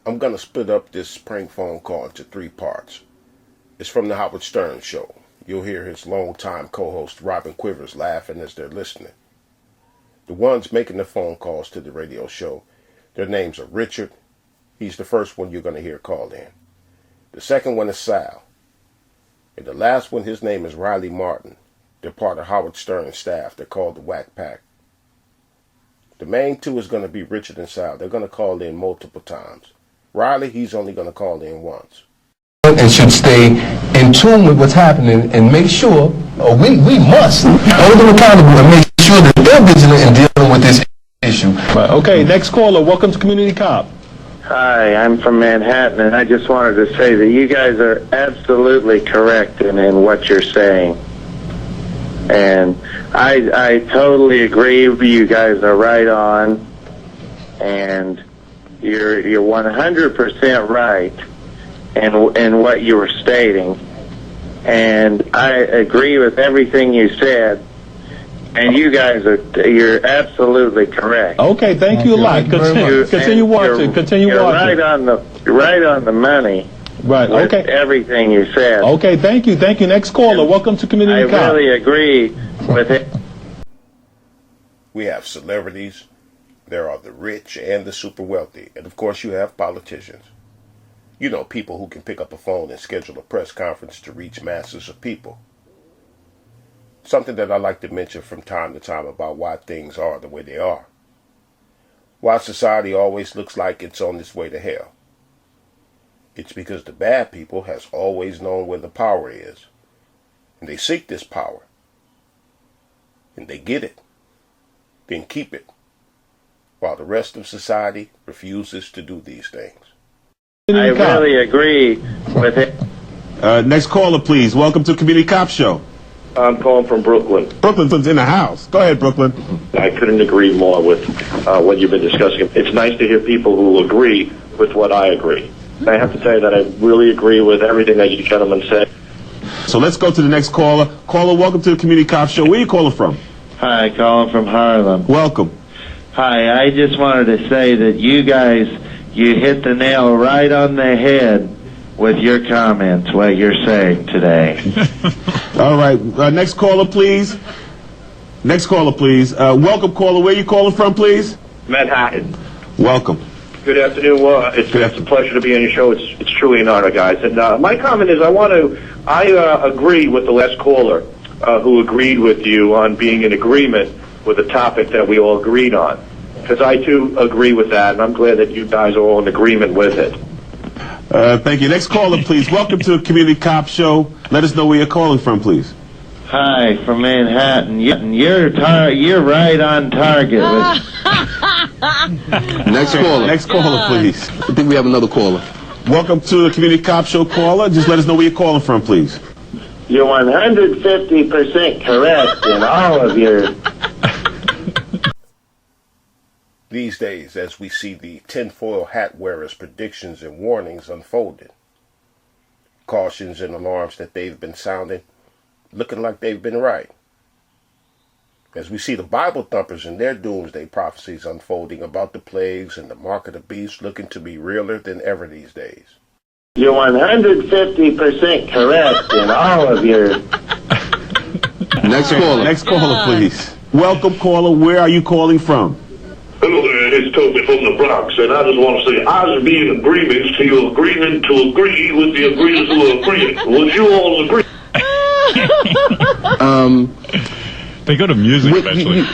I'm going to split up this prank phone call into 3 parts. It's from the Howard Stern Show. You'll hear his longtime co-host Robin Quivers laughing as they're listening. The ones making the phone calls to the radio show, their names are Richard. He's the first one you're going to hear called in. The second one is Sal. And the last one, his name is Riley Martin. They're part of Howard Stern's staff. They're called the Whack Pack. The main two is going to be Richard and Sal. They're going to call in multiple times. Riley, he's only going to call in once. And should stay in tune with what's happening and make sure, we must hold them accountable and make sure that they're vigilant in dealing with this issue. Okay, next caller. Welcome to Community Cop. Hi, I'm from Manhattan, and I just wanted to say that you guys are absolutely correct in what you're saying. And I totally agree with you. You guys are right on, and you're 100% right in what you were stating. And I agree with everything you said. And you guys you're absolutely correct. Okay, thank you a lot. Continue watching. You're right on the money. Right. With okay. Everything you said. Okay. Thank you. Thank you. Next caller. Welcome to Community Cop. I really agree with it. We have celebrities. There are the rich and the super wealthy. And of course you have politicians. You know, people who can pick up a phone and schedule a press conference to reach masses of people. Something that I like to mention from time to time about why things are the way they are. Why society always looks like it's on its way to hell. It's because the bad people has always known where the power is. And they seek this power. And they get it. Then keep it. While the rest of society refuses to do these things. I really agree with it. Next caller, please. Welcome to Community Cop Show. I'm calling from Brooklyn. Brooklyn's in the house. Go ahead, Brooklyn. I couldn't agree more with what you've been discussing. It's nice to hear people who agree with what I agree. I have to say that I really agree with everything that you gentlemen said. So let's go to the next caller. Caller, welcome to the Community Cop Show. Where are you calling from? Hi, calling from Harlem. Welcome. Hi, I just wanted to say that you guys, you hit the nail right on the head with your comments, what you're saying today. All right. Next caller, please. Next caller, please. Welcome, caller. Where are you calling from, please? Manhattan. Welcome. Good afternoon. It's a pleasure to be on your show. It's truly an honor, guys. And my comment is I agree with the last caller who agreed with you on being in agreement with a topic that we all agreed on. Because I, too, agree with that, and I'm glad that you guys are all in agreement with it. Thank you. Next caller, please. Welcome to the Community Cop Show. Let us know where you're calling from, please. Hi, from Manhattan. You're right on target. Next caller. Next caller, please. I think we have another caller. Welcome to the Community Cop Show, caller. Just let us know where you're calling from, please. You're 150% correct in all of your... These days, as we see the tinfoil hat wearers' predictions and warnings unfolding, cautions and alarms that they've been sounding, looking like they've been right. As we see the Bible thumpers and their doomsday prophecies unfolding about the plagues and the mark of the beast looking to be realer than ever these days. You're 150% correct in all of your... Next caller. Next caller, please. Welcome, caller. Where are you calling from? Hello there, it's Toby from the Bronx, and I just want to say I just be in agreement to your agreement to agree with the agreement to agree. Would you all agree? They go to music eventually.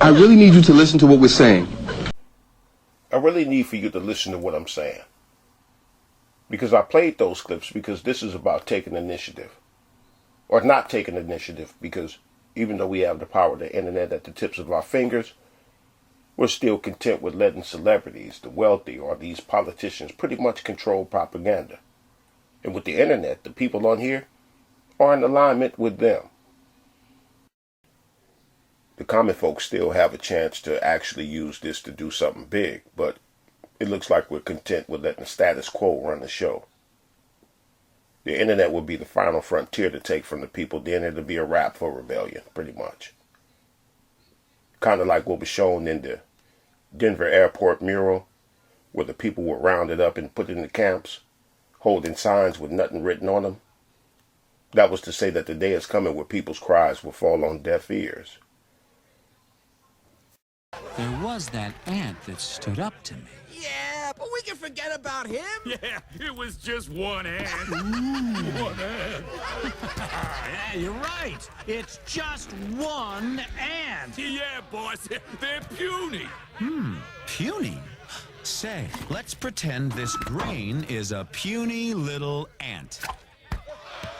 I really need you to listen to what we're saying. I really need for you to listen to what I'm saying. Because I played those clips because this is about taking initiative. Or not taking initiative, because even though we have the power of the internet at the tips of our fingers, we're still content with letting celebrities, the wealthy, or these politicians pretty much control propaganda. And with the internet, the people on here are in alignment with them. The common folks still have a chance to actually use this to do something big, but it looks like we're content with letting the status quo run the show. The internet will be the final frontier to take from the people, then it'll be a wrap for rebellion, pretty much. Kind of like what was shown in the Denver airport mural. where the people were rounded up and put into camps, holding signs with nothing written on them. That was to say that the day is coming where people's cries will fall on deaf ears. There was that ant that stood up to me. Yeah, but we can forget about him. Yeah, it was just one ant. One ant. Yeah, you're right. It's just one ant. Yeah, boss, they're puny. Puny? Say, let's pretend this grain is a puny little ant.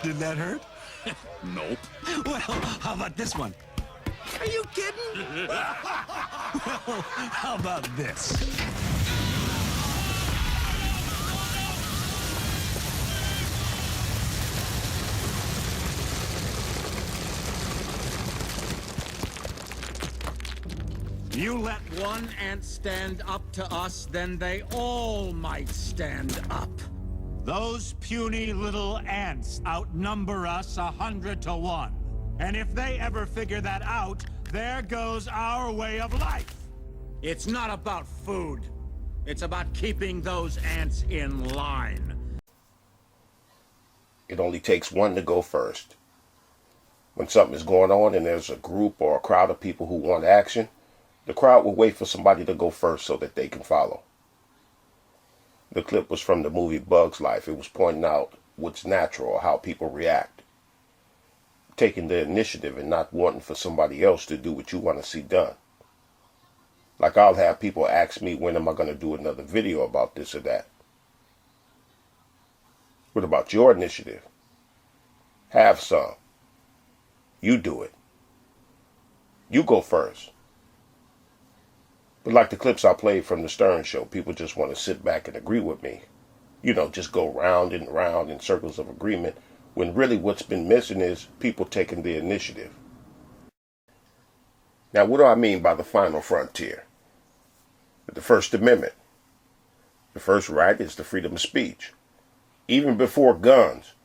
Did that hurt? Nope. Well, how about this one? Are you kidding? Well, how about this? You let one ant stand up to us, then they all might stand up. Those puny little ants outnumber us 100 to 1. And if they ever figure that out, there goes our way of life. It's not about food. It's about keeping those ants in line. It only takes one to go first. When something is going on and there's a group or a crowd of people who want action, the crowd will wait for somebody to go first so that they can follow. The clip was from the movie Bug's Life. It was pointing out what's natural or how people react. Taking the initiative and not wanting for somebody else to do what you want to see done. Like I'll have people ask me, when am I going to do another video about this or that? What about your initiative? Have some. You do it. You go first. But like the clips I played from the Stern Show, people just want to sit back and agree with me. You know, just go round and round in circles of agreement, when really what's been missing is people taking the initiative. Now, what do I mean by the final frontier? The First Amendment. The first right is the freedom of speech. Even before guns,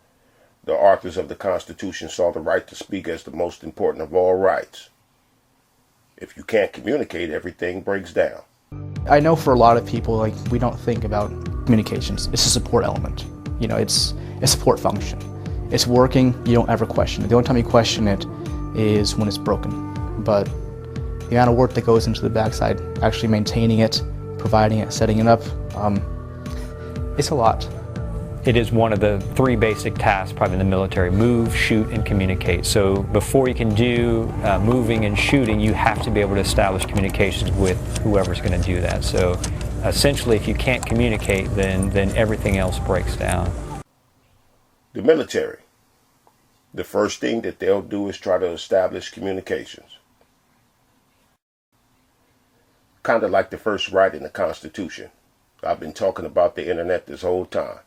the authors of the Constitution saw the right to speak as the most important of all rights. If you can't communicate, everything breaks down. I know for a lot of people, like, we don't think about communications. It's a support element. You know, it's a support function. It's working, you don't ever question it. The only time you question it is when it's broken. But the amount of work that goes into the backside, actually maintaining it, providing it, setting it up, it's a lot. It is one of the 3 basic tasks probably in the military: move, shoot, and communicate. So before you can do moving and shooting, you have to be able to establish communications with whoever's going to do that. So essentially, if you can't communicate, then everything else breaks down. The military. The first thing that they'll do is try to establish communications. Kind of like the first right in the Constitution. I've been talking about the internet this whole time.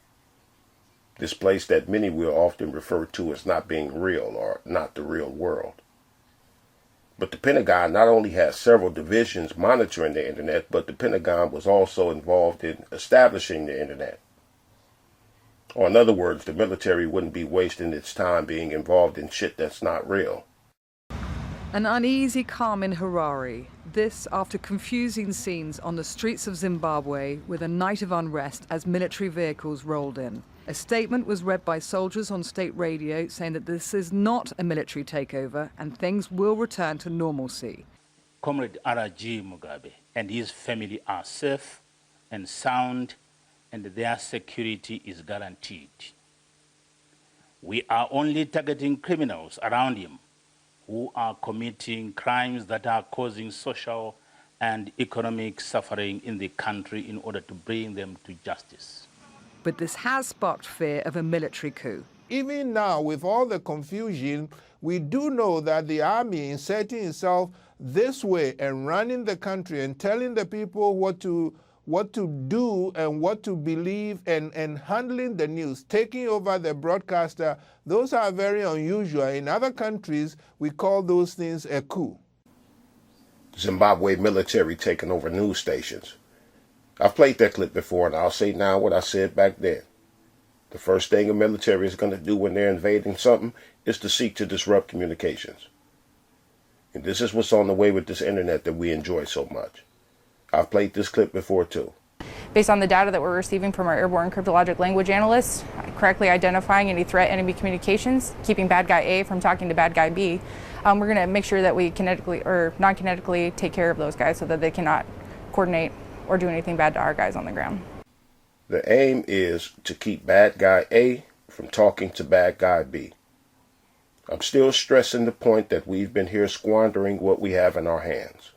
This place that many will often refer to as not being real or not the real world. But the Pentagon not only has several divisions monitoring the internet, but the Pentagon was also involved in establishing the internet. Or in other words, the military wouldn't be wasting its time being involved in shit that's not real. An uneasy calm in Harare. This after confusing scenes on the streets of Zimbabwe with a night of unrest as military vehicles rolled in. A statement was read by soldiers on state radio saying that this is not a military takeover and things will return to normalcy. Comrade R.G. Mugabe and his family are safe and sound, and their security is guaranteed. We are only targeting criminals around him who are committing crimes that are causing social and economic suffering in the country in order to bring them to justice. But this has sparked fear of a military coup. Even now, with all the confusion, we do know that the army inserting itself this way and running the country and telling the people what to do and what to believe and handling the news, taking over the broadcaster, those are very unusual. In other countries, we call those things a coup. Zimbabwe military taking over news stations. I've played that clip before, and I'll say now what I said back then. The first thing a military is going to do when they're invading something is to seek to disrupt communications. And this is what's on the way with this internet that we enjoy so much. I've played this clip before too. based on the data that we're receiving from our airborne cryptologic language analysts, correctly identifying any threat enemy communications, keeping bad guy A from talking to bad guy B, we're going to make sure that we kinetically or non-kinetically take care of those guys so that they cannot coordinate or do anything bad to our guys on the ground. The aim is to keep bad guy A from talking to bad guy B. I'm still stressing the point that we've been here squandering what we have in our hands.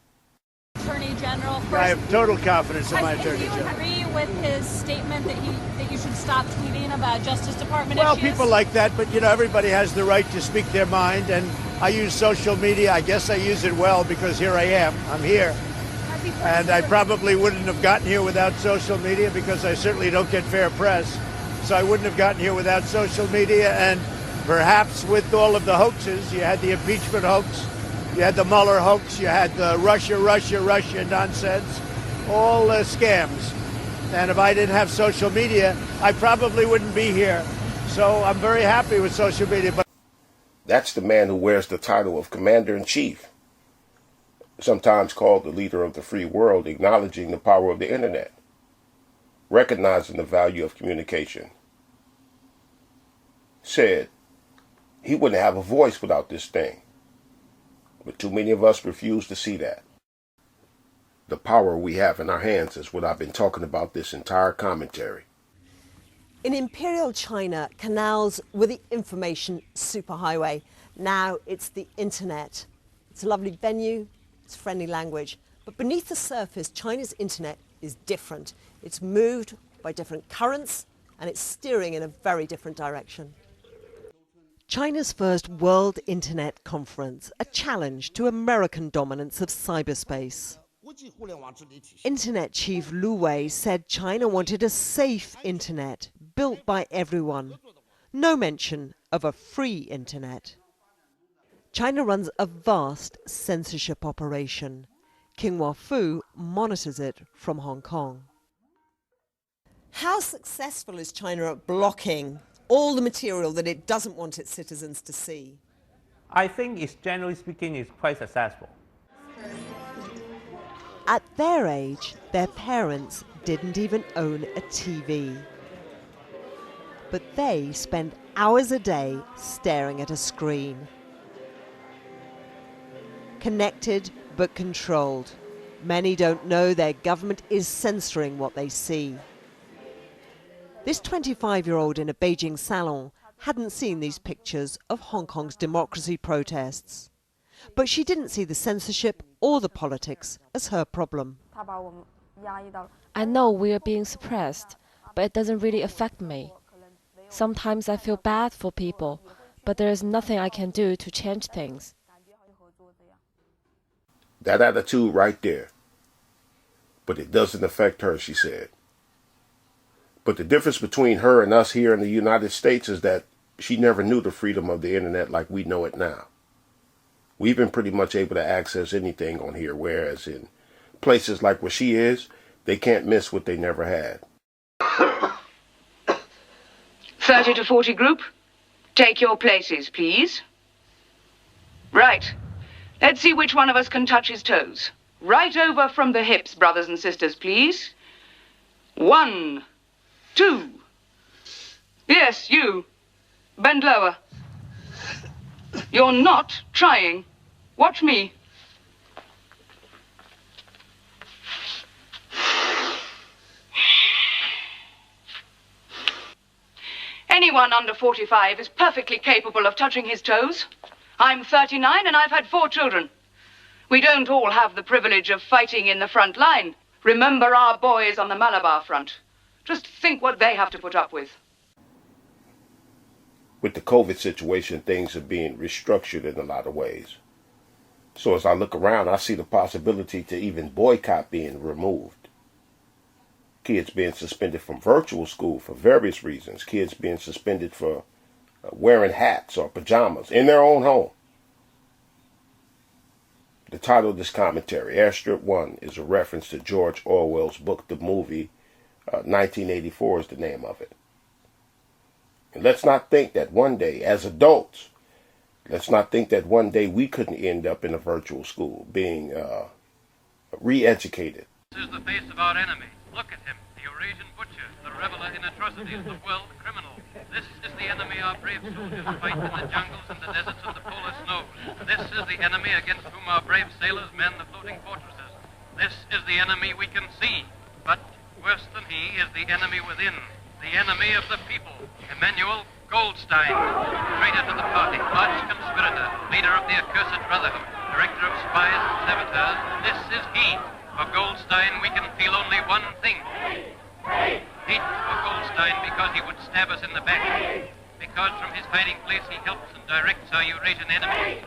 Attorney General. First, I have total confidence in my Attorney General. Do you agree with his statement that you should stop tweeting about Justice Department Well, issues? people like that, but everybody has the right to speak their mind, and I use social media. I guess I use it well because here I am. I'm here. And I probably wouldn't have gotten here without social media because I certainly don't get fair press. So I wouldn't have gotten here without social media, and perhaps with all of the hoaxes, you had the impeachment hoax, you had the Mueller hoax, you had the Russia nonsense, all scams. And if I didn't have social media, I probably wouldn't be here. So I'm very happy with social media. But that's the man who wears the title of Commander-in-Chief, sometimes called the leader of the free world, acknowledging the power of the internet, recognizing the value of communication. Said he wouldn't have a voice without this thing. But too many of us refuse to see that. The power we have in our hands is what I've been talking about this entire commentary. In Imperial China, canals were the information superhighway. Now it's the internet. It's a lovely venue, it's friendly language. But beneath the surface, China's internet is different. It's moved by different currents and it's steering in a very different direction. China's first World Internet Conference, a challenge to American dominance of cyberspace. Internet chief Lu Wei said China wanted a safe internet, built by everyone. No mention of a free internet. China runs a vast censorship operation. King Fu monitors it from Hong Kong. How successful is China at blocking all the material that it doesn't want its citizens to see? I think it's, generally speaking, it's quite successful. At their age, their parents didn't even own a TV. But they spend hours a day staring at a screen. Connected but controlled. Many don't know their government is censoring what they see. This 25-year-old in a Beijing salon hadn't seen these pictures of Hong Kong's democracy protests. But she didn't see the censorship or the politics as her problem. I know we are being suppressed, but it doesn't really affect me. Sometimes I feel bad for people, but there is nothing I can do to change things. That attitude right there. But it doesn't affect her, she said. But the difference between her and us here in the United States is that she never knew the freedom of the internet like we know it now. We've been pretty much able to access anything on here, whereas in places like where she is, they can't miss what they never had. 30 to 40 group, take your places, please. Right. Let's see which one of us can touch his toes. Right over from the hips, brothers and sisters, please. 1, 2. Yes, you. Bend lower. You're not trying. Watch me. Anyone under 45 is perfectly capable of touching his toes. I'm 39 and I've had 4 children. We don't all have the privilege of fighting in the front line. Remember our boys on the Malabar front. Just think what they have to put up with. With the COVID situation, things are being restructured in a lot of ways. So as I look around, I see the possibility to even boycott being removed. Kids being suspended from virtual school for various reasons. Kids being suspended for wearing hats or pajamas in their own home. The title of this commentary, Airstrip One, is a reference to George Orwell's book, The Movie. 1984 is the name of it. And let's not think that one day, as adults, let's not think that one day we couldn't end up in a virtual school, being re-educated. This is the face of our enemy. Look at him, the Eurasian butcher, the reveler in atrocities, the world criminal. This is the enemy our brave soldiers fight in the jungles and the deserts of the polar snows. This is the enemy against whom our brave sailors man the floating fortresses. This is the enemy we can see, but worse than he is the enemy within, the enemy of the people, Emmanuel Goldstein, traitor to the party, arch conspirator, leader of the accursed brotherhood, director of spies and saboteurs. This is he. For Goldstein, we can feel only one thing. Hate for Goldstein because he would stab us in the back. Because from his hiding place he helps and directs our Eurasian enemies.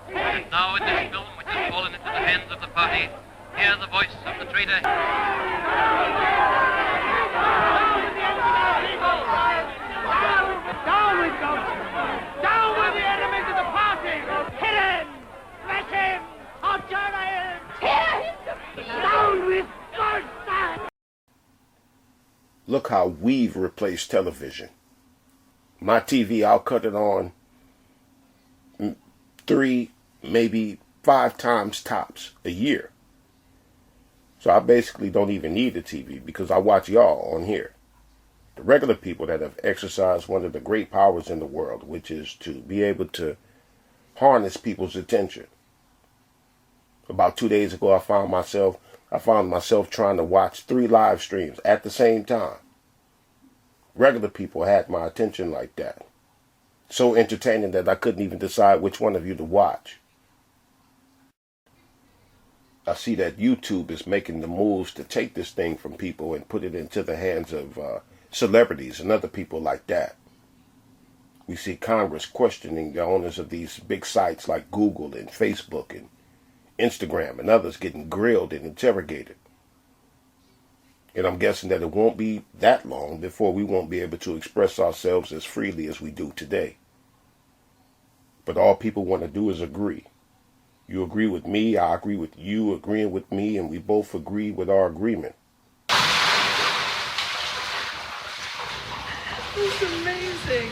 And now in this film, which has fallen into the hands of the party, hear the voice of the traitor. Down with Goldstein! Down with the enemies of the party! Hit him! Smash him! Outshine him! Tear him to pieces! Down with Goldstein! Look how we've replaced television. My TV, I'll cut it on 3, maybe 5 times tops a year. So I basically don't even need a TV because I watch y'all on here. The regular people that have exercised one of the great powers in the world, which is to be able to harness people's attention. About 2 days ago, I found myself trying to watch 3 live streams at the same time. Regular people had my attention like that. So entertaining that I couldn't even decide which one of you to watch. I see that YouTube is making the moves to take this thing from people and put it into the hands of celebrities and other people like that. We see Congress questioning the owners of these big sites like Google and Facebook and Instagram and others getting grilled and interrogated. And I'm guessing that it won't be that long before we won't be able to express ourselves as freely as we do today. But all people want to do is agree. You agree with me, I agree with you, agreeing with me, and we both agree with our agreement. It's amazing.